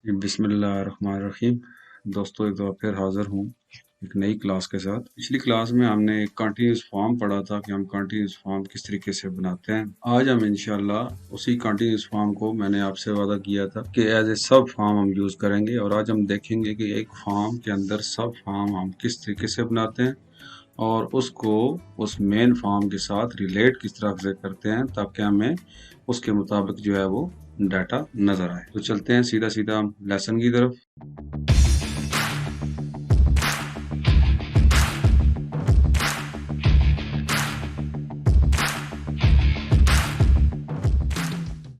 बिस्मिल्लाहिर्रहमानिर्रहीम। दोस्तों, एक बार फिर हाज़िर हूँ एक नई क्लास के साथ। पिछली क्लास में हमने एक कंटीन्यूअस फॉर्म पढ़ा था कि हम कंटीन्यूअस फॉर्म किस तरीके से बनाते हैं। आज हम इंशाल्लाह उसी कंटीन्यूअस फॉर्म को मैंने आपसे वादा किया था कि एज ए सब फॉर्म हम यूज़ करेंगे, और आज हम देखेंगे कि एक फॉर्म के अंदर सब फॉर्म हम किस तरीके से बनाते हैं और उसको उस मेन फॉर्म के साथ रिलेट किस तरह से करते हैं ताकि हमें उसके मुताबिक जो है वो डाटा नज़र आए। तो चलते हैं सीधा सीधा हम लेसन की तरफ।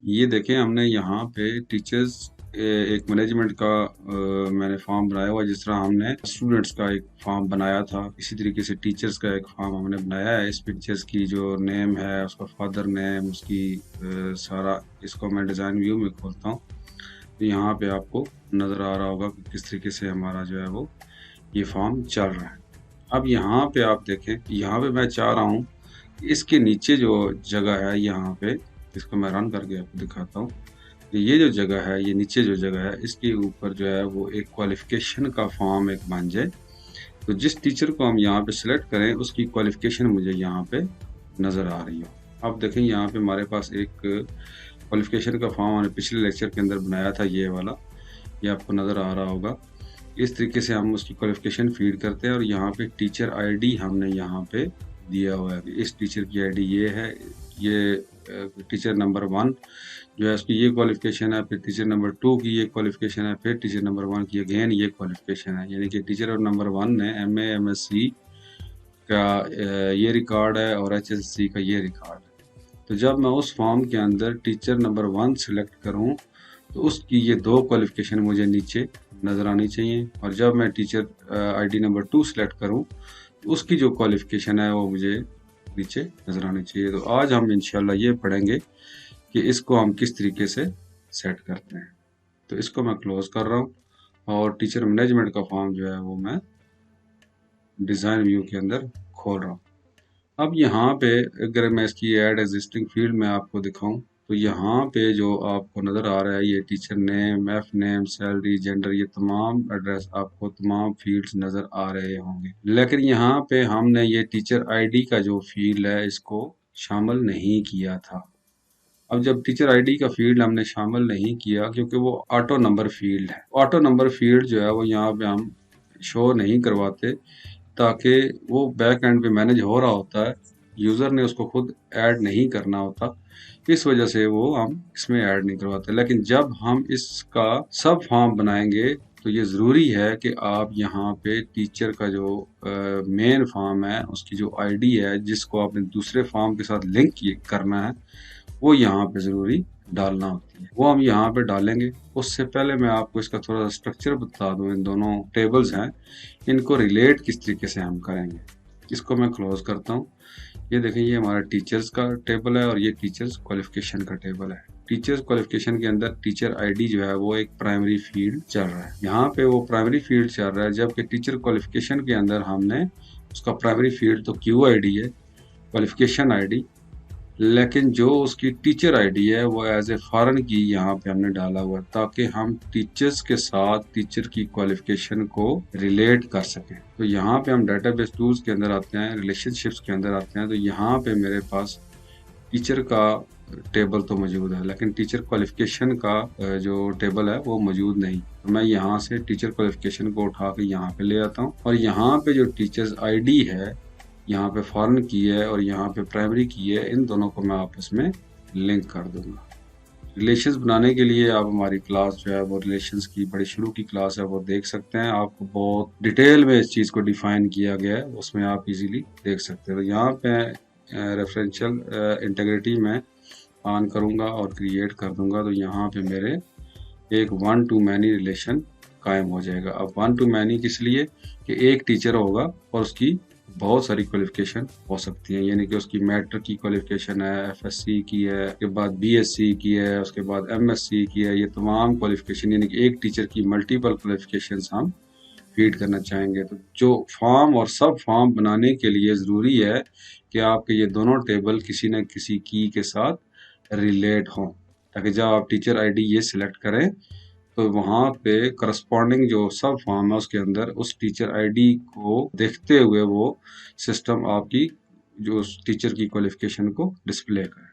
ये देखें, हमने यहाँ पे टीचर्स एक मैनेजमेंट का मैंने फॉर्म बनाया हुआ, जिस तरह हमने स्टूडेंट्स का एक फॉर्म बनाया था इसी तरीके से टीचर्स का एक फॉर्म हमने बनाया है। इस टीचर्स की जो नेम है, उसका फादर नेम, उसकी सारा, इसको मैं डिज़ाइन व्यू में खोलता हूँ तो यहाँ पे आपको नज़र आ रहा होगा कि किस तरीके से हमारा जो है वो ये फॉर्म चल रहा है। अब यहाँ पे आप देखें, यहाँ पे मैं चाह रहा हूँ इसके नीचे जो जगह है, यहाँ पे इसको मैं रन करके आपको दिखाता हूँ। ये जो जगह है, ये नीचे जो जगह है, इसके ऊपर जो है वो एक क्वालिफिकेशन का फॉर्म एक बन जाए। तो जिस टीचर को हम यहाँ पे सिलेक्ट करें उसकी क्वालिफिकेशन मुझे यहाँ पे नज़र आ रही हो। अब देखें, यहाँ पे हमारे पास एक क्वालिफिकेशन का फॉर्म हमने पिछले लेक्चर के अंदर बनाया था, ये वाला, ये आपको नज़र आ रहा होगा। इस तरीके से हम उसकी क्वालिफिकेशन फीड करते हैं और यहाँ पे टीचर आईडी हमने यहाँ पे दिया हुआ है। इस टीचर की आईडी ये है, ये टीचर नंबर 1 जो है उसकी ये क्वालिफिकेशन है, फिर टीचर नंबर 2 की ये क्वालिफिकेशन है, फिर टीचर नंबर 1 की अगेन ये क्वालिफिकेशन है। यानी कि टीचर नंबर 1 ने MA MSc का ये रिकॉर्ड है और HSC का ये रिकॉर्ड है। तो जब मैं उस फॉर्म के अंदर टीचर नंबर 1 सिलेक्ट करूँ तो उसकी ये 2 क्वालिफिकेशन मुझे नीचे नज़र आनी चाहिए, और जब मैं टीचर आईडी नंबर 2 सिलेक्ट करूँ तो उसकी जो क्वालिफिकेशन है वो मुझे नीचे नज़र आनी चाहिए। तो आज हम इंशाल्लाह ये पढ़ेंगे कि इसको हम किस तरीके से सेट करते हैं। तो इसको मैं क्लोज कर रहा हूँ और टीचर मैनेजमेंट का फॉर्म जो है वो मैं डिज़ाइन व्यू के अंदर खोल रहा हूँ। अब यहाँ पे अगर मैं इसकी ऐड एग्जिस्टिंग फील्ड में आपको दिखाऊं तो यहाँ पे जो आपको नज़र आ रहा है, ये teacher name, F name, salary, gender, ये तमाम एड्रेस आपको तमाम फील्ड्स नज़र आ रहे होंगे। लेकिन यहाँ पे हमने ये टीचर आईडी का जो फील्ड है इसको शामिल नहीं किया था। अब जब टीचर आईडी का फील्ड हमने शामिल नहीं किया, क्योंकि वो ऑटो नंबर फील्ड है, ऑटो नंबर फील्ड जो है वो यहाँ पे हम शो नहीं करवाते ताकि वो बैक एंड पे मैनेज हो रहा होता है, यूज़र ने उसको खुद ऐड नहीं करना होता, इस वजह से वो हम इसमें ऐड नहीं करवाते। लेकिन जब हम इसका सब फॉर्म बनाएंगे तो ये ज़रूरी है कि आप यहाँ पे टीचर का जो मेन फॉर्म है उसकी जो आईडी है, जिसको आपने दूसरे फॉर्म के साथ लिंक करना है, वो यहाँ पे ज़रूरी डालना होती है। वो हम यहाँ पे डालेंगे। उससे पहले मैं आपको इसका थोड़ा सा स्ट्रक्चर बता दूँ। इन दोनों टेबल्स हैं, इनको रिलेट किस तरीके से हम करेंगे। इसको मैं क्लोज करता हूँ। ये देखें, ये हमारा टीचर्स का टेबल है और ये टीचर्स क्वालिफिकेशन का टेबल है। टीचर्स क्वालिफिकेशन के अंदर टीचर आईडी जो है वो एक प्राइमरी फील्ड चल रहा है, यहाँ पे वो प्राइमरी फील्ड चल रहा है, जबकि टीचर क्वालिफिकेशन के अंदर हमने उसका प्राइमरी फील्ड तो क्यू आईडी है, क्वालिफिकेशन आईडी, लेकिन जो उसकी टीचर आईडी है वो एज ए फॉरेन की यहाँ पे हमने डाला हुआ है ताकि हम टीचर्स के साथ टीचर की क्वालिफिकेशन को रिलेट कर सकें। तो यहाँ पे हम डेटाबेस टूल्स के अंदर आते हैं, रिलेशनशिप्स के अंदर आते हैं, तो यहाँ पे मेरे पास टीचर का टेबल तो मौजूद है लेकिन टीचर क्वालिफिकेशन का जो टेबल है वो मौजूद नहीं। तो मैं यहाँ से टीचर क्वालिफिकेशन को उठा के यहाँ पे ले आता हूँ और यहाँ पे जो टीचर्स आईडी है, यहाँ पे फॉरेन की है और यहाँ पे प्राइमरी की है, इन दोनों को मैं आपस में लिंक कर दूंगा। रिलेशंस बनाने के लिए आप हमारी क्लास जो है वो रिलेशंस की बड़ी शुरू की क्लास है, वो देख सकते हैं। आपको बहुत डिटेल में इस चीज़ को डिफाइन किया गया है, उसमें आप इजीली देख सकते हैं। तो यहाँ पे रेफरेंशियल इंटीग्रिटी में ऑन करूँगा और क्रिएट कर दूंगा, तो यहाँ पे मेरे एक 1 to many रिलेशन कायम हो जाएगा। अब 1 to many किस लिए, कि एक टीचर होगा और उसकी बहुत सारी क्वालिफिकेशन हो सकती हैं, यानी कि उसकी मैट्रिक की क्वालिफिकेशन है, FSC की है, उसके बाद BSc की है, उसके बाद MSc की है, ये तमाम क्वालिफिकेशन, यानी कि एक टीचर की मल्टीपल क्वालिफिकेशंस हम फीड करना चाहेंगे। तो जो फॉर्म और सब फॉर्म बनाने के लिए ज़रूरी है कि आपके ये दोनों टेबल किसी न किसी की के साथ रिलेट हों, ताकि जब आप टीचर आईडी ये सिलेक्ट करें तो वहाँ पे करस्पॉन्डिंग जो सब फॉर्म है उसके अंदर उस टीचर आईडी को देखते हुए वो सिस्टम आपकी जो उस टीचर की क्वालिफिकेशन को डिस्प्ले करे।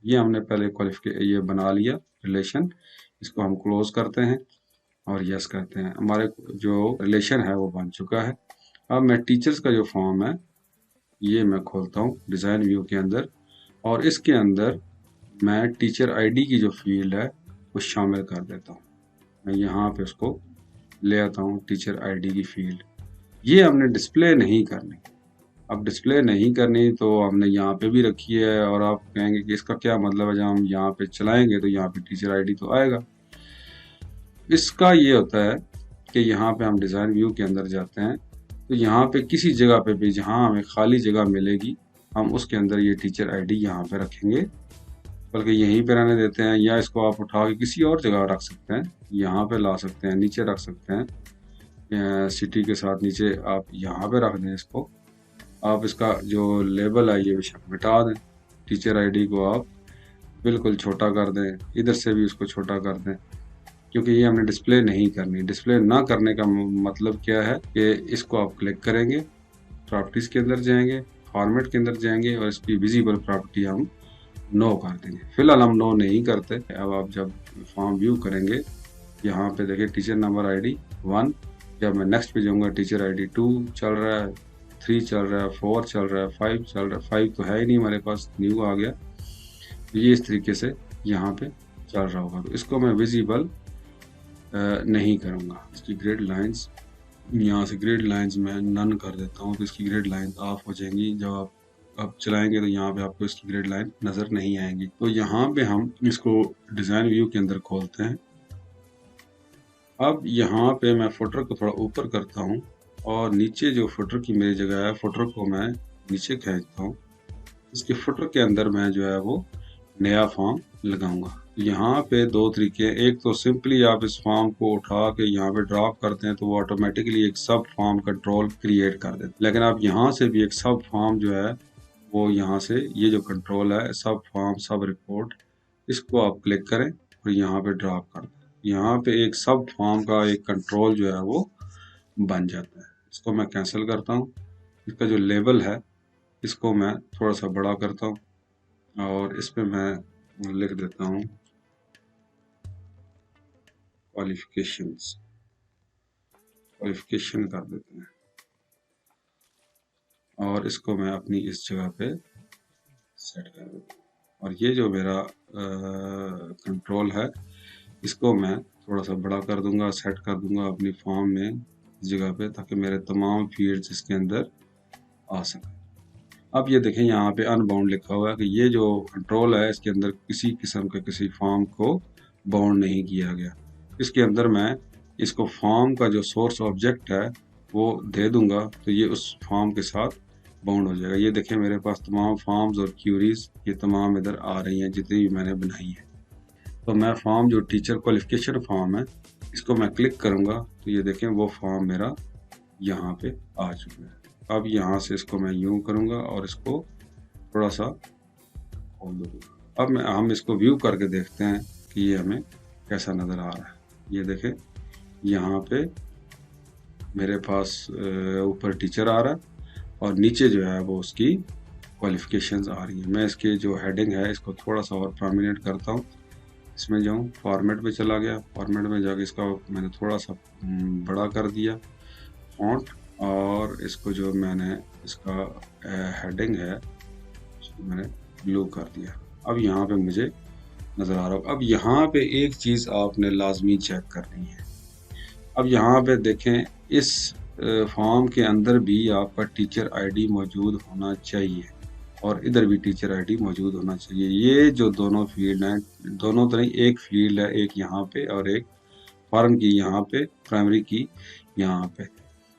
ये हमने पहले ये बना लिया रिलेशन, इसको हम क्लोज करते हैं और यस करते हैं। हमारे जो रिलेशन है वो बन चुका है। अब मैं टीचर्स का जो फॉर्म है ये मैं खोलता हूँ डिज़ाइन व्यू के अंदर, और इसके अंदर मैं टीचर आईडी की जो फील्ड है वो शामिल कर देता हूँ। मैं यहाँ पे उसको ले आता हूँ टीचर आईडी की फील्ड। ये हमने डिस्प्ले नहीं करनी। अब डिस्प्ले नहीं करनी तो हमने यहाँ पे भी रखी है, और आप कहेंगे कि इसका क्या मतलब है, जब हम यहाँ पे चलाएंगे तो यहाँ पे टीचर आईडी तो आएगा। इसका ये होता है कि यहाँ पे हम डिज़ाइन व्यू के अंदर जाते हैं तो यहाँ पे किसी जगह पे भी जहाँ हमें खाली जगह मिलेगी हम उसके अंदर ये टीचर आईडी यहाँ पे रखेंगे, बल्कि यहीं पे रहने देते हैं, या इसको आप उठा के किसी और जगह रख सकते हैं, यहाँ पे ला सकते हैं, नीचे रख सकते हैं, सिटी के साथ नीचे आप यहाँ पे रख दें इसको। आप इसका जो लेबल है ये बेशक मिटा दें, टीचर आईडी को आप बिल्कुल छोटा कर दें, इधर से भी उसको छोटा कर दें, क्योंकि ये हमने डिस्प्ले नहीं करनी। डिस्प्ले ना करने का मतलब क्या है कि इसको आप क्लिक करेंगे, प्रॉपर्टीज़ के अंदर जाएंगे, फॉर्मेट के अंदर जाएंगे और इसकी विजिबल प्रॉपर्टी हम नो कर देंगे। फिलहाल हम नो नहीं करते। अब आप जब फॉर्म व्यू करेंगे यहाँ पे देखिए टीचर नंबर आईडी 1, जब मैं नेक्स्ट पे जाऊँगा टीचर आईडी 2 चल रहा है, 3 चल रहा है, 4 चल रहा है, 5 चल रहा है। 5 तो है ही नहीं हमारे पास, न्यू आ गया। तो ये इस तरीके से यहाँ पे चल रहा होगा। तो इसको मैं विजिबल नहीं करूँगा। इसकी ग्रिड लाइंस, यहाँ से ग्रिड लाइंस मैं नन कर देता हूँ, तो इसकी ग्रिड लाइन ऑफ हो जाएंगी। जब आप चलाएंगे तो यहाँ पे आपको इसकी ग्रिड लाइन नज़र नहीं आएंगी। तो यहाँ पे हम इसको डिज़ाइन व्यू के अंदर खोलते हैं। अब यहाँ पे मैं फुटर को थोड़ा ऊपर करता हूँ और नीचे जो फुटर की मेरी जगह है, फुटर को मैं नीचे खींचता हूँ। इसके फुटर के अंदर मैं जो है वो नया फॉर्म लगाऊंगा। यहाँ पे दो तरीके हैं। एक तो सिंपली आप इस फॉर्म को उठा के यहाँ पे ड्रॉप करते हैं तो वो ऑटोमेटिकली एक सब फॉर्म कंट्रोल क्रिएट कर देते हैं। लेकिन आप यहाँ से भी एक सब फॉर्म जो है वो यहाँ से ये जो कंट्रोल है सब फॉर्म सब रिपोर्ट, इसको आप क्लिक करें और यहाँ पे ड्रॉप कर दें। यहाँ पे एक सब फॉर्म का एक कंट्रोल जो है वो बन जाता है। इसको मैं कैंसिल करता हूँ। इसका जो लेबल है इसको मैं थोड़ा सा बड़ा करता हूँ और इस पे मैं लिख देता हूँ क्वालिफिकेशन कर देते हैं, और इसको मैं अपनी इस जगह पे सेट कर देता हूँ। और ये जो मेरा कंट्रोल है इसको मैं थोड़ा सा बड़ा कर दूंगा, सेट कर दूंगा अपनी फॉर्म में इस जगह पे, ताकि मेरे तमाम फील्ड्स इसके अंदर आ सकें। अब ये देखें यहाँ पे अनबाउंड लिखा हुआ है कि ये जो कंट्रोल है इसके अंदर किसी किस्म के किसी फॉर्म को बाउंड नहीं किया गया। इसके अंदर मैं इसको फॉर्म का जो सोर्स ऑब्जेक्ट है वो दे दूंगा तो ये उस फॉर्म के साथ बाउंड हो जाएगा। ये देखें मेरे पास तमाम फॉर्म्स और क्यूरीज ये तमाम इधर आ रही हैं जितनी भी मैंने बनाई है। तो मैं फॉर्म जो टीचर क्वालिफिकेशन फॉर्म है इसको मैं क्लिक करूँगा तो ये देखें वो फॉर्म मेरा यहाँ पे आ चुका है। अब यहाँ से इसको मैं यूँ करूँगा और इसको थोड़ा सा खोल दूँगा। अब हम इसको व्यू करके देखते हैं कि ये हमें कैसा नज़र आ रहा है। ये देखें यहाँ पे मेरे पास ऊपर टीचर आ रहा है और नीचे जो है वो उसकी क्वालिफिकेशंस आ रही है। मैं इसके जो हेडिंग है इसको थोड़ा सा और प्रोमिनेंट करता हूँ। इसमें जाऊँ फॉर्मेट पे चला गया, फॉर्मेट में जाके इसका मैंने थोड़ा सा बड़ा कर दिया फॉन्ट, और इसको जो मैंने इसका हेडिंग है इसको मैंने ब्लू कर दिया। अब यहाँ पे मुझे नज़र आ रहा है। अब यहाँ पे एक चीज़ आपने लाजमी चेक करनी है। अब यहाँ पे देखें इस फॉर्म के अंदर भी आपका टीचर आईडी मौजूद होना चाहिए और इधर भी टीचर आईडी मौजूद होना चाहिए। ये जो दोनों फील्ड हैं, दोनों तरह एक फील्ड है, एक यहाँ पे और एक फॉरेन की यहाँ पे, प्राइमरी की यहाँ पे।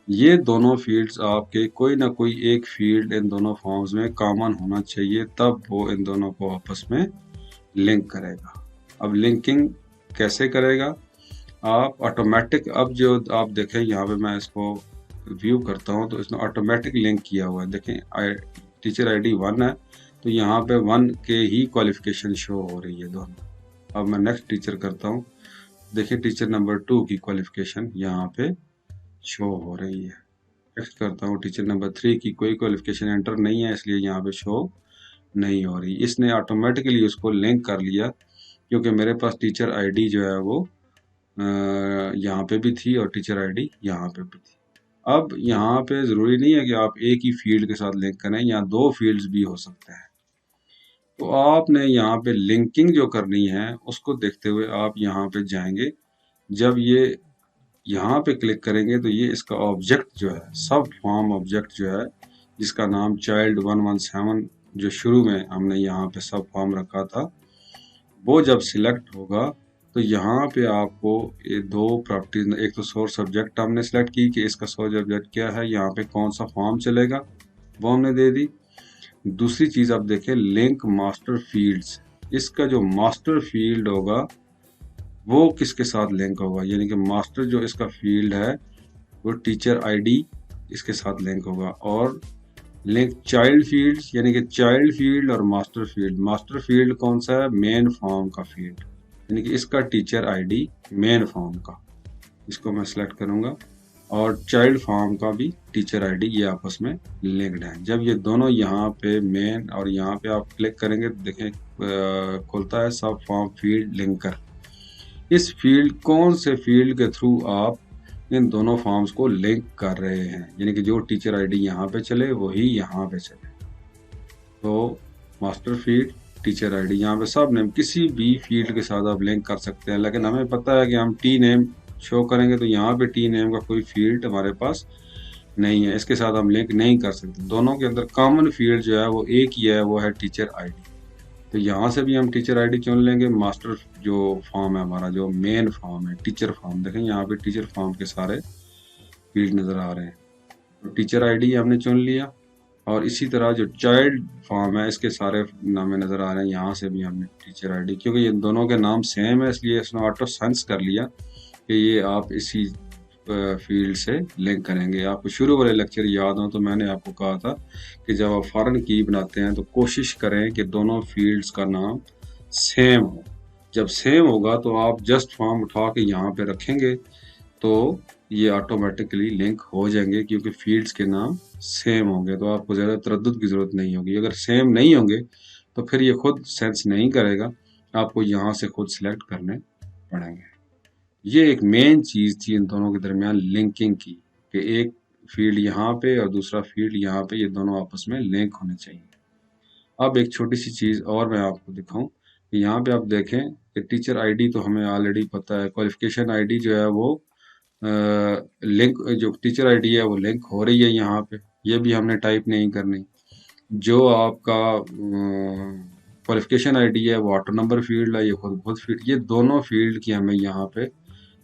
ये दोनों फील्ड्स आपके कोई ना कोई एक फील्ड इन दोनों फॉर्म्स में कॉमन होना चाहिए, तब वो इन दोनों को आपस में लिंक करेगा। अब लिंकिंग कैसे करेगा? आप ऑटोमेटिक, अब जो आप देखें यहाँ पे मैं इसको व्यू करता हूँ तो इसने ऑटोमेटिक लिंक किया हुआ है। देखें टीचर आईडी 1 है तो यहाँ पे 1 के ही क्वालिफिकेशन शो हो रही है दोनों। अब मैं नेक्स्ट टीचर करता हूँ देखिए टीचर नंबर 2 की क्वालिफिकेशन यहाँ पे शो हो रही है। नेक्स्ट करता हूँ, टीचर नंबर 3 की कोई क्वालिफिकेशन एंटर नहीं है, इसलिए यहाँ पे शो नहीं हो रही। इसने ऑटोमेटिकली उसको लिंक कर लिया, क्योंकि मेरे पास टीचर आईडी जो है वो यहाँ पे भी थी और टीचर आईडी यहाँ पे भी थी। अब यहाँ पे ज़रूरी नहीं है कि आप एक ही फील्ड के साथ लिंक करें, यहाँ 2 फील्ड्स भी हो सकते हैं। तो आपने यहाँ पे लिंकिंग जो करनी है उसको देखते हुए आप यहाँ पे जाएंगे। जब ये यहाँ पे क्लिक करेंगे तो ये इसका ऑब्जेक्ट जो है, सब फॉर्म ऑब्जेक्ट जो है, जिसका नाम चाइल्ड 117 जो शुरू में हमने यहाँ पे सब फॉर्म रखा था, वो जब सिलेक्ट होगा तो यहाँ पे आपको ये 2 प्रॉपर्टीज, एक तो सोर्स सब्जेक्ट हमने सेलेक्ट की कि इसका सोर्स सब्जेक्ट क्या है, यहाँ पे कौन सा फॉर्म चलेगा वो हमने दे दी। दूसरी चीज आप देखें, लिंक मास्टर फील्ड्स, इसका जो मास्टर फील्ड होगा वो किसके साथ लिंक होगा, यानी कि मास्टर जो इसका फील्ड है वो टीचर आईडी इसके साथ लिंक होगा। और लिंक चाइल्ड फील्ड्स, यानी कि चाइल्ड फील्ड और मास्टर फील्ड कौन सा है, मेन फॉर्म का फील्ड, यानी कि इसका टीचर आईडी मेन फॉर्म का, इसको मैं सेलेक्ट करूंगा। और चाइल्ड फॉर्म का भी टीचर आईडी, ये आपस में लिंक्ड है। जब ये दोनों यहाँ पे मेन और यहाँ पे आप क्लिक करेंगे तो देखें खुलता है सब फॉर्म फील्ड लिंकर। इस फील्ड, कौन से फील्ड के थ्रू आप इन दोनों फॉर्म्स को लिंक कर रहे हैं, यानी कि जो टीचर आईडी यहाँ पे चले वही यहाँ पे चले। तो मास्टर फील्ड, टीचर आईडी, यहाँ पे सब नेम किसी भी फील्ड के साथ आप लिंक कर सकते हैं। लेकिन हमें पता है कि हम टी नेम शो करेंगे तो यहाँ पे टी नेम का कोई फील्ड हमारे पास नहीं है, इसके साथ हम लिंक नहीं कर सकते। दोनों के अंदर कॉमन फील्ड जो है वो एक ही है, वो है टीचर आईडी। तो यहाँ से भी हम टीचर आईडी चुन लेंगे। मास्टर जो फॉर्म है हमारा, जो मेन फॉर्म है टीचर फॉर्म, देखें यहाँ पे टीचर फॉर्म के सारे फील्ड नजर आ रहे हैं। तो टीचर आईडी हमने चुन लिया। और इसी तरह जो चाइल्ड फॉर्म है इसके सारे नामे नजर आ रहे हैं, यहाँ से भी हमने टीचर आईडी, क्योंकि ये दोनों के नाम सेम है इसलिए इसने ऑटो सेंस कर लिया कि ये आप इसी फील्ड से लिंक करेंगे। आपको शुरू वाले लेक्चर याद हो तो मैंने आपको कहा था कि जब आप फॉरेन की बनाते हैं तो कोशिश करें कि दोनों फील्ड्स का नाम सेम हो। जब सेम होगा तो आप जस्ट फॉर्म उठा के यहाँ पे रखेंगे तो ये ऑटोमेटिकली लिंक हो जाएंगे, क्योंकि फील्ड्स के नाम सेम होंगे। तो आपको ज़्यादा तरद्दुद की ज़रूरत नहीं होगी। अगर सेम नहीं होंगे तो फिर ये खुद सेंस नहीं करेगा, आपको यहाँ से खुद सिलेक्ट करने पड़ेंगे। ये एक मेन चीज़ थी इन दोनों के दरमियान लिंकिंग की, कि एक फील्ड यहाँ पे और दूसरा फील्ड यहाँ पे, ये दोनों आपस में लिंक होने चाहिए। अब एक छोटी सी चीज़ और मैं आपको दिखाऊं कि यहाँ पे आप देखें कि टीचर आईडी तो हमें ऑलरेडी पता है, क्वालिफिकेशन आईडी जो है वो लिंक, जो टीचर आईडी है वो लिंक हो रही है यहाँ पे, ये भी हमने टाइप नहीं करनी। जो आपका क्वालिफिकेशन आईडी है वो ऑटो नंबर फील्ड है, ये खुद फील्ड, ये दोनों फील्ड की हमें यहाँ पे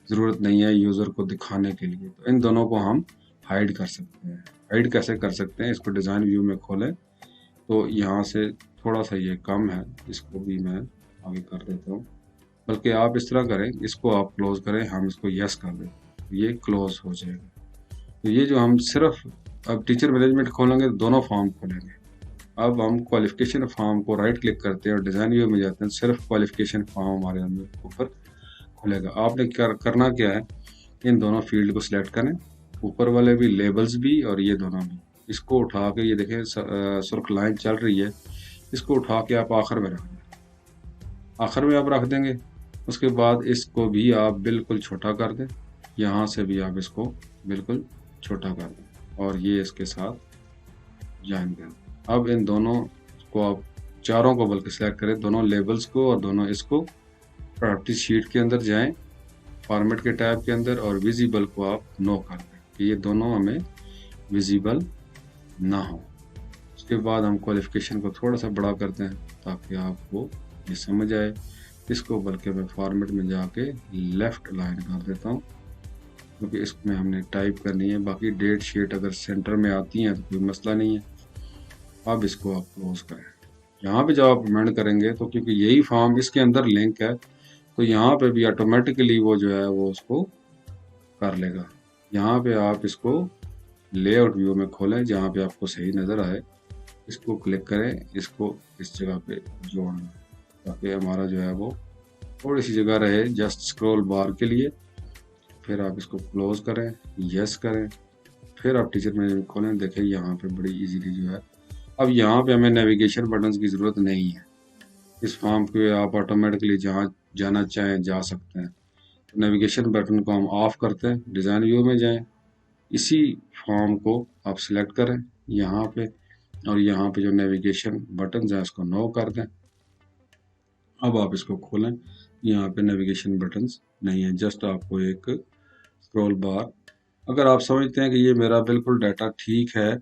ज़रूरत नहीं है यूज़र को दिखाने के लिए। तो इन दोनों को हम हाइड कर सकते हैं। हाइड कैसे कर सकते हैं, इसको डिज़ाइन व्यू में खोलें तो यहाँ से थोड़ा सा ये कम है, इसको भी मैं आगे कर देता हूँ। बल्कि आप इस तरह करें, इसको आप क्लोज करें, हम इसको यस कर दें, ये क्लोज हो जाएगा। तो ये जो हम सिर्फ अब टीचर मैनेजमेंट खोलेंगे तो दोनों फॉर्म खोलेंगे। अब हम क्वालिफिकेशन फॉर्म को राइट क्लिक करते हैं और डिज़ाइन व्यू में जाते हैं, सिर्फ क्वालिफिकेशन फॉर्म हमारे अंदर ऊपर खुलेगा। आपने करना क्या है, इन दोनों फील्ड को सिलेक्ट करें, ऊपर वाले भी, लेबल्स भी और ये दोनों भी। इसको उठा के, ये देखें सुर्ख लाइन चल रही है, इसको उठा के आप आखिर में रख दें, आखिर में आप रख देंगे। उसके बाद इसको भी आप बिल्कुल छोटा कर दें, यहाँ से भी आप इसको बिल्कुल छोटा कर दें और ये इसके साथ ज्वाइन करें। अब इन दोनों को आप चारों को बल्कि सेलेक्ट करें, दोनों लेबल्स को और दोनों इसको। प्रॉपर्टी शीट के अंदर जाएं, फॉर्मेट के टैब के अंदर, और विजिबल को आप नो कर दें कि ये दोनों हमें विजिबल ना हो। उसके बाद हम क्वालिफिकेशन को थोड़ा सा बड़ा करते हैं ताकि आपको ये समझ आए। इसको बल्कि मैं फॉर्मेट में जाके लेफ़्ट लाइन कर देता हूँ, क्योंकि इसमें हमने टाइप करनी है। बाकी डेट शीट अगर सेंटर में आती हैं तो कोई मसला नहीं है। अब इसको आप क्लोज करें। यहाँ पे जब आप अमेंड करेंगे तो क्योंकि यही फॉर्म इसके अंदर लिंक है तो यहाँ पे भी ऑटोमेटिकली वो जो है वो उसको कर लेगा। यहाँ पे आप इसको लेआउट व्यू में खोलें, जहाँ पे आपको सही नज़र आए, इसको क्लिक करें, इसको इस जगह पे जोड़ना ताकि हमारा जो है वो थोड़ी सी जगह रहे जस्ट स्क्रॉल बार के लिए, फिर आप इसको क्लोज करें, यस करें, फिर आप टीचर मैनेजमेंट खोलें। देखें यहाँ पे बड़ी इजीली जो है, अब यहाँ पे हमें नेविगेशन बटन्स की ज़रूरत नहीं है। इस फॉर्म पे आप ऑटोमेटिकली जहाँ जाना चाहें जा सकते हैं। तो नेविगेशन बटन को हम ऑफ करते हैं, डिज़ाइन व्यू में जाएं, इसी फॉर्म को आप सिलेक्ट करें यहाँ पे, और यहाँ पे जो नेविगेशन बटन है उसको नो कर दें। अब आप इसको खोलें, यहाँ पे नेविगेशन बटन्स नहीं है, जस्ट आपको एक स्क्रॉल बार। अगर आप समझते हैं कि ये मेरा बिल्कुल डाटा ठीक है,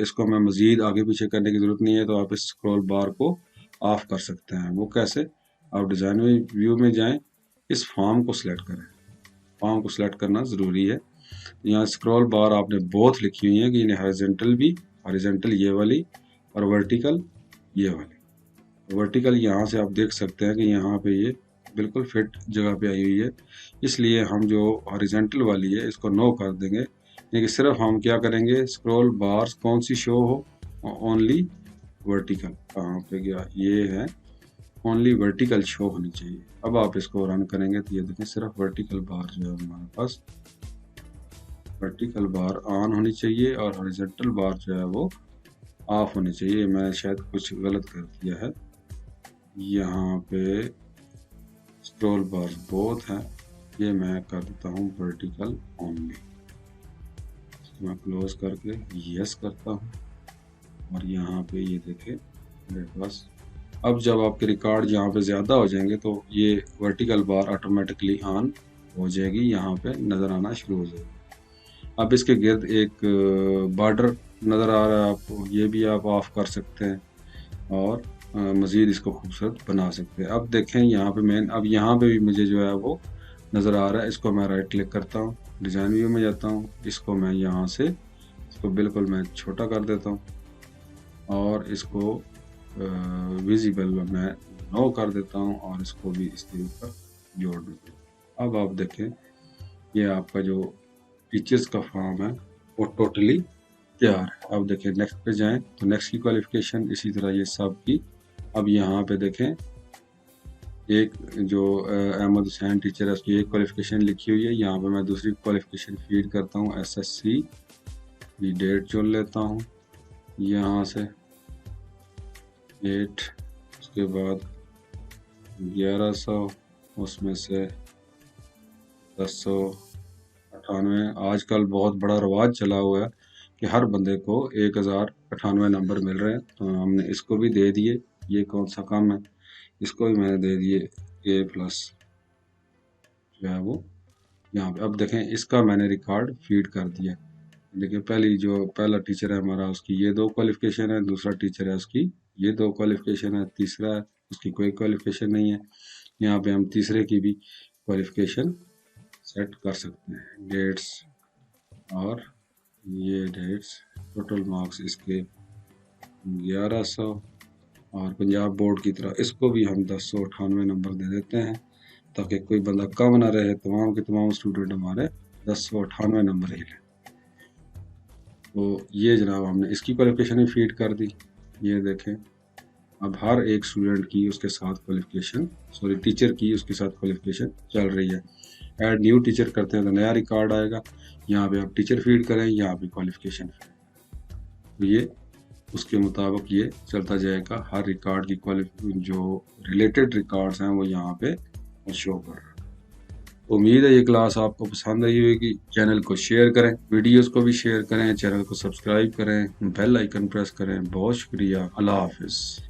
इसको मैं मज़ीद आगे पीछे करने की ज़रूरत नहीं है, तो आप इस स्क्रॉल बार को ऑफ कर सकते हैं। वो कैसे? आप डिज़ाइन व्यू में जाएं, इस फॉर्म को सिलेक्ट करें, फॉर्म को सिलेक्ट करना ज़रूरी है। यहाँ स्क्रॉल बार आपने बोथ लिखी हुई है कि इन्हें हॉरिजॉन्टल भी, हॉरिजॉन्टल ये वाली और वर्टिकल ये वाली। वर्टिकल यहाँ से आप देख सकते हैं कि यहाँ पे ये बिल्कुल फिट जगह पे आई हुई है, इसलिए हम जो हॉरिजॉन्टल वाली है इसको नो कर देंगे। यानी सिर्फ हम क्या करेंगे, स्क्रॉल बार्स कौन सी शो हो, ओनली वर्टिकल। कहाँ पे गया, ये है, ओनली वर्टिकल शो होनी चाहिए। अब आप इसको रन करेंगे तो ये देखें सिर्फ वर्टिकल बार जो है हमारे पास, वर्टिकल बार ऑन होनी चाहिए और हॉरिजॉन्टल बार जो है वो ऑफ होनी चाहिए। मैंने शायद कुछ गलत कर दिया है, यहाँ पे स्क्रॉल बार बोथ है, ये मैं कर देता हूँ वर्टिकल ओनली। मैं क्लोज करके यस करता हूँ और यहाँ पे ये देखें मेरे पास, अब जब आपके रिकॉर्ड यहाँ पे ज़्यादा हो जाएंगे तो ये वर्टिकल बार ऑटोमेटिकली ऑन हो जाएगी, यहाँ पे नज़र आना शुरू हो जाएगी। अब इसके गिर्द एक बॉर्डर नज़र आ रहा है आपको, ये भी आप ऑफ कर सकते हैं और मज़ीद इसको खूबसूरत बना सकते हैं। अब देखें यहाँ पे मैं, अब यहाँ पे भी मुझे जो है वो नज़र आ रहा है। इसको मैं राइट क्लिक करता हूँ, डिज़ाइन व्यू में जाता हूँ, इसको मैं यहाँ से इसको बिल्कुल मैं छोटा कर देता हूँ और इसको विजिबल मैं नो कर देता हूँ और इसको भी इसके ऊपर जोड़ देता हूँ। अब आप देखें ये आपका जो टीचर्स का फॉर्म है वो टोटली तैयार है। अब देखें नेक्स्ट पे जाएं तो नेक्स्ट की क्वालिफिकेशन इसी तरह ये सब की। अब यहाँ पे देखें एक जो अहमद हुसैन टीचर है उसकी एक क्वालिफिकेशन लिखी हुई है, यहाँ पे मैं दूसरी क्वालिफिकेशन फीड करता हूँ, SSC की डेट चुन लेता हूँ यहाँ से 8, उसके बाद 1100, उसमें से 1098। आजकल बहुत बड़ा रवाज चला हुआ है कि हर बंदे को 1098 नंबर मिल रहे हैं, तो हमने इसको भी दे दिए। ये कौन सा कम है, इसको भी मैंने दे दिए A+ जो है वो यहाँ पे। अब देखें इसका मैंने रिकॉर्ड फीड कर दिया। देखिए पहला टीचर है हमारा, उसकी ये 2 क्वालिफिकेशन है, दूसरा टीचर है उसकी ये 2 क्वालिफिकेशन है, तीसरा है उसकी कोई क्वालिफिकेशन नहीं है। यहाँ पे हम तीसरे की भी क्वालिफिकेशन सेट कर सकते हैं, डेट्स, और ये डेट्स, टोटल मार्क्स इसके 1100, और पंजाब बोर्ड की तरह इसको भी हम 1098 नंबर दे देते हैं ताकि कोई बंदा कम ना रहे, तमाम के तमाम स्टूडेंट हमारे 1098 नंबर ही लें। तो ये जनाब हमने इसकी क्वालिफिकेशन भी फीड कर दी। ये देखें अब हर एक स्टूडेंट की उसके साथ क्वालिफिकेशन, सॉरी टीचर की उसके साथ क्वालिफिकेशन चल रही है। ऐड न्यू टीचर करते हैं तो नया रिकॉर्ड आएगा, यहाँ पे आप टीचर फीड करें, यहाँ पे क्वालिफिकेशन, तो ये उसके मुताबिक ये चलता जाएगा। हर रिकॉर्ड की जो रिलेटेड रिकॉर्ड्स हैं वो यहाँ पे शो कर रहा है। उम्मीद है ये क्लास आपको पसंद आई होगी। चैनल को शेयर करें, वीडियोस को भी शेयर करें, चैनल को सब्सक्राइब करें, बेल आइकन प्रेस करें। बहुत शुक्रिया, अल्लाह हाफिज़।